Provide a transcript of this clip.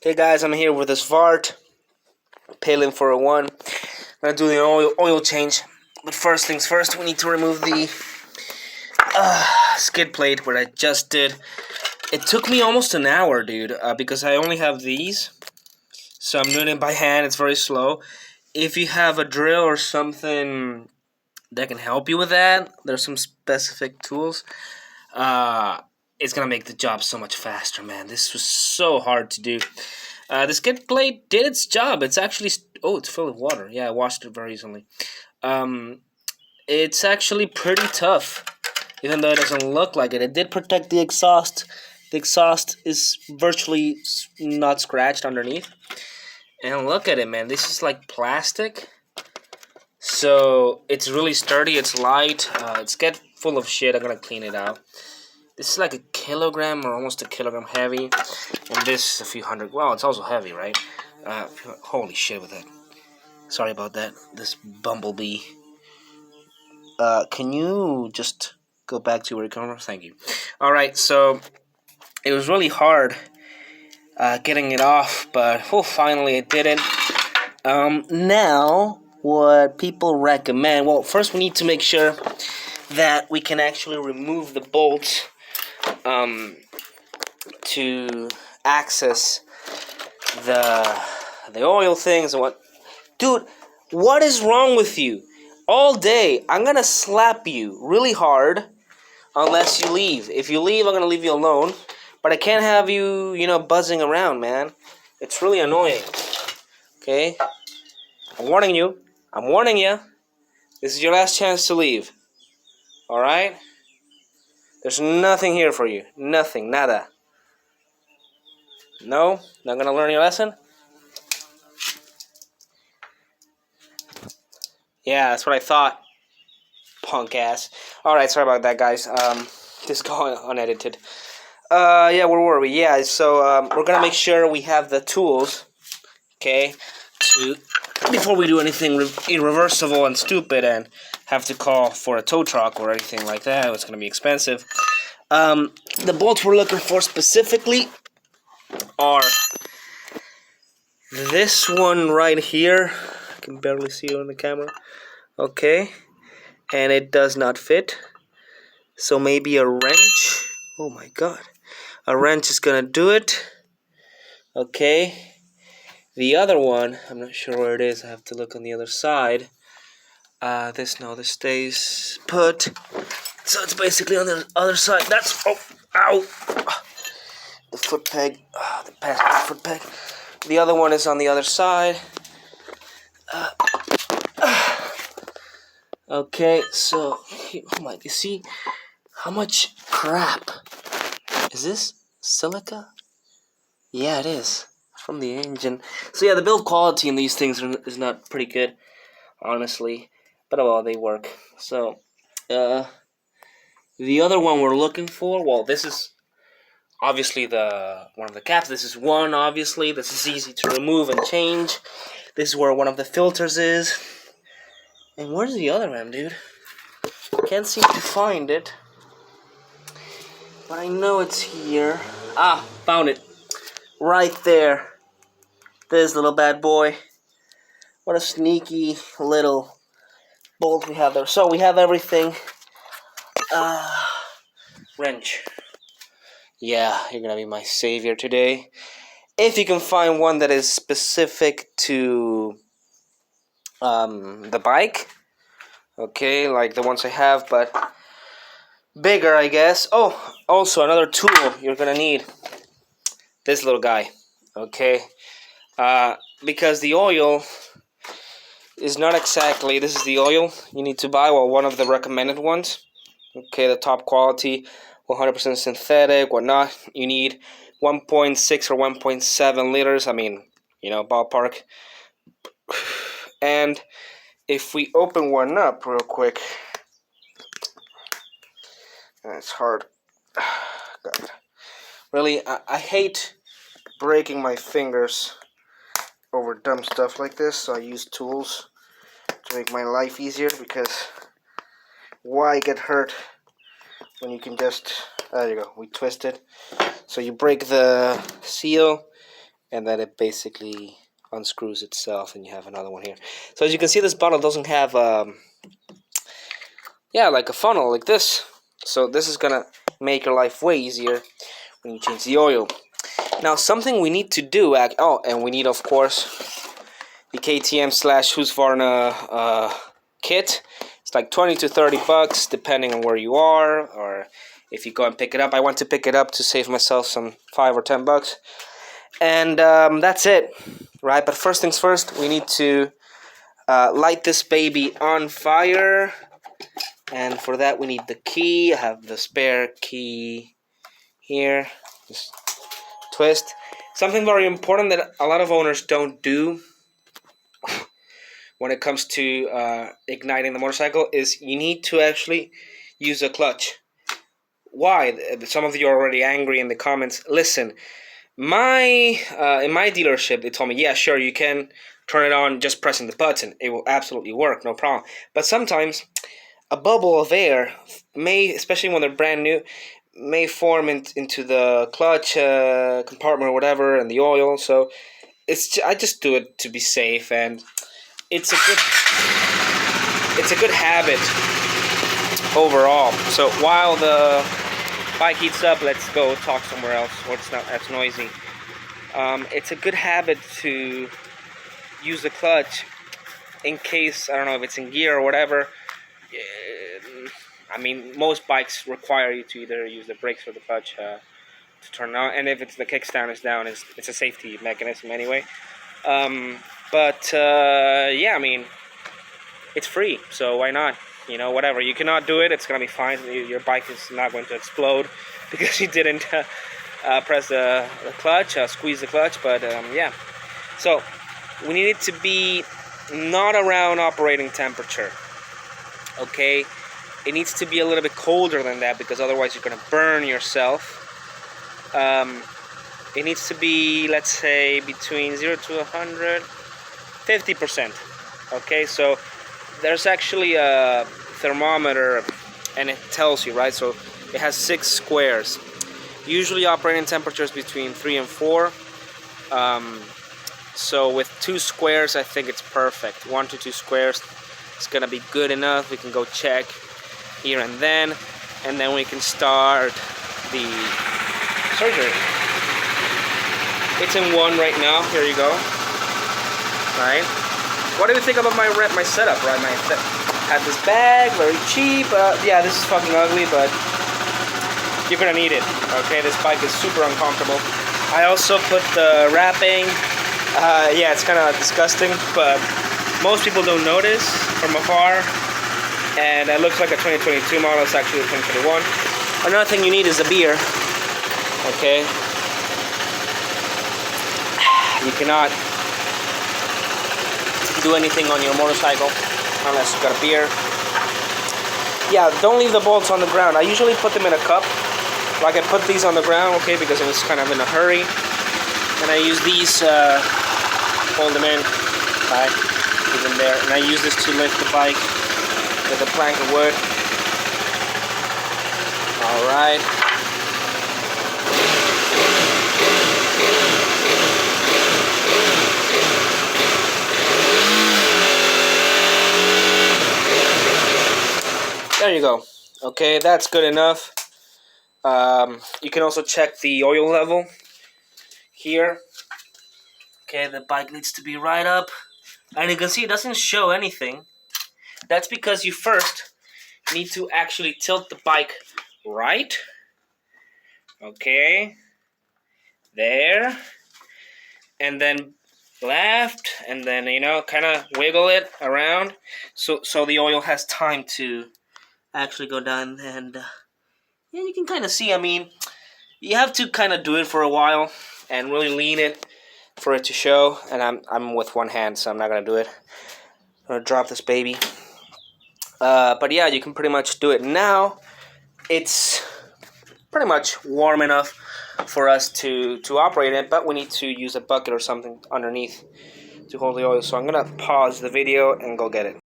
Hey guys, I'm here with the svartpilen for a one. I'm gonna do the oil change, but first things first, we need to remove the skid plate, what I just did. It took me almost an hour, dude, because I only have these, so I'm doing it by hand. It's very slow. If you have a drill or something that can help you with that, there's some specific tools. It's gonna make the job so much faster, man. This was so hard to do. The skid plate did its job. It's actually it's full of water. Yeah, I washed it very recently. It's actually pretty tough, even though it doesn't look like it. It did protect the exhaust. The exhaust is virtually not scratched underneath. And look at it, man. This is like plastic. So it's really sturdy. It's light. It's get full of shit. I'm gonna clean it out. This is like a kilogram or almost a kilogram heavy, and this is a few hundred. Well, it's also heavy, right? Holy shit with that. Sorry about that. This bumblebee. Can you just go back to your camera? Thank you. All right, so it was really hard getting it off, but finally I did it. Now, what people recommend? Well, first we need to make sure that we can actually remove the bolts to access the oil things and what. Dude, what is wrong with you? All day, I'm gonna slap you really hard unless you leave. If you leave, I'm gonna leave you alone. But I can't have you, buzzing around, man. It's really annoying. Okay? I'm warning you. This is your last chance to leave. Alright? There's nothing here for you. Nothing. Nada. No? Not gonna learn your lesson? Yeah, that's what I thought. Punk ass. Alright, sorry about that, guys. This is going unedited. Yeah, where were we? Yeah, so, we're gonna make sure we have the tools, okay, before we do anything irreversible and stupid and have to call for a tow truck or anything like that. It's gonna be expensive. The bolts we're looking for specifically are this one right here. I can barely see it on the camera. Okay, and it does not fit. So maybe a wrench. Oh my god. A wrench is gonna do it. Okay. The other one, I'm not sure where it is. I have to look on the other side. This stays put. So it's basically on the other side. That's ow. The foot peg. The passenger foot peg. The other one is on the other side. Okay, so you see how much crap is this? Silica? Yeah, it is. From the engine. So yeah, the build quality in these things is not pretty good, honestly. But well, they work. So, the other one we're looking for, well, this is obviously one of the caps. This is one, obviously. This is easy to remove and change. This is where one of the filters is. And where's the other one, dude? Can't seem to find it. But I know it's here. Ah, found it. Right there. This little bad boy. What a sneaky little bolt we have there. So we have everything. Wrench. Yeah, you're gonna be my savior today. If you can find one that is specific to the bike. Okay, like the ones I have, but bigger, I guess. Oh, also another tool you're gonna need. This little guy. Okay. Because the oil is not exactly, this is the oil you need to buy, well, one of the recommended ones. Okay, the top quality, 100% synthetic, whatnot. You need 1.6 or 1.7 liters, I mean, ballpark. And if we open one up real quick, and it's hard. God. Really, I hate breaking my fingers over dumb stuff like this, so I use tools to make my life easier, because why get hurt when you can just, there you go, we twist it. So you break the seal, and then it basically unscrews itself, and you have another one here. So as you can see, this bottle doesn't have like a funnel like this. So this is gonna make your life way easier when you change the oil. Now something we need to do, and we need, of course, the KTM/husqvarna kit. It's like 20 to 30 bucks depending on where you are, or if you go and pick it up. I went to pick it up to save myself some 5 or 10 bucks. And that's it, right? But first things first, we need to light this baby on fire. And for that, we need the key. I have the spare key here. Just twist. Something very important that a lot of owners don't do when it comes to igniting the motorcycle is you need to actually use a clutch. Why? Some of you are already angry in the comments. Listen, in my dealership, they told me, yeah, sure, you can turn it on just pressing the button. It will absolutely work, no problem. But sometimes a bubble of air may, especially when they're brand new, may form into the clutch compartment or whatever, and the oil. So I just do it to be safe, and it's a good habit overall. So while the bike heats up, let's go talk somewhere else where it's not as noisy. It's a good habit to use the clutch in case, I don't know if it's in gear or whatever. I mean, most bikes require you to either use the brakes or the clutch to turn on, and if it's the kickstand is down, it's a safety mechanism anyway. Yeah, I mean, it's free, so why not? You know, whatever. You cannot do it, it's going to be fine. Your bike is not going to explode because you didn't press the clutch, squeeze the clutch, but yeah. So, we need it to be not around operating temperature, okay? It needs to be a little bit colder than that because otherwise you're going to burn yourself. It needs to be, let's say, between 0 to 100, 50%. Okay, so there's actually a thermometer and it tells you, right? So it has 6 squares. Usually operating temperatures between 3 and 4. So with 2 squares, I think it's perfect. 1 to 2 squares, it's going to be good enough. We can go check here and then we can start the surgery. It's in 1 right now. Here you go. Right. What do you think about my setup? Right. I had this bag, very cheap. Yeah, this is fucking ugly, but you're gonna need it. Okay, this bike is super uncomfortable. I also put the wrapping. Yeah, it's kind of disgusting, but most people don't notice from afar. And it looks like a 2022 model. It's actually a 2021. Another thing you need is a beer. Okay. You cannot do anything on your motorcycle unless you've got a beer. Yeah, don't leave the bolts on the ground. I usually put them in a cup. Like I put these on the ground, okay, because I was kind of in a hurry. And I use these, hold them in, right, leave them there. And I use this to lift the bike with a plank of wood. Alright. There you go. Okay, that's good enough. You can also check the oil level here. Okay, the bike needs to be right up. And you can see it doesn't show anything. That's because you first need to actually tilt the bike right. Okay. There. And then left. And then, you know, kind of wiggle it around. So the oil has time to actually go down. And yeah, you can kind of see, I mean, you have to kind of do it for a while and really lean it for it to show. And I'm with one hand, so I'm not going to do it. I'm going to drop this baby. But yeah, you can pretty much do it now. It's pretty much warm enough for us to operate it, but we need to use a bucket or something underneath to hold the oil. So I'm going to pause the video and go get it.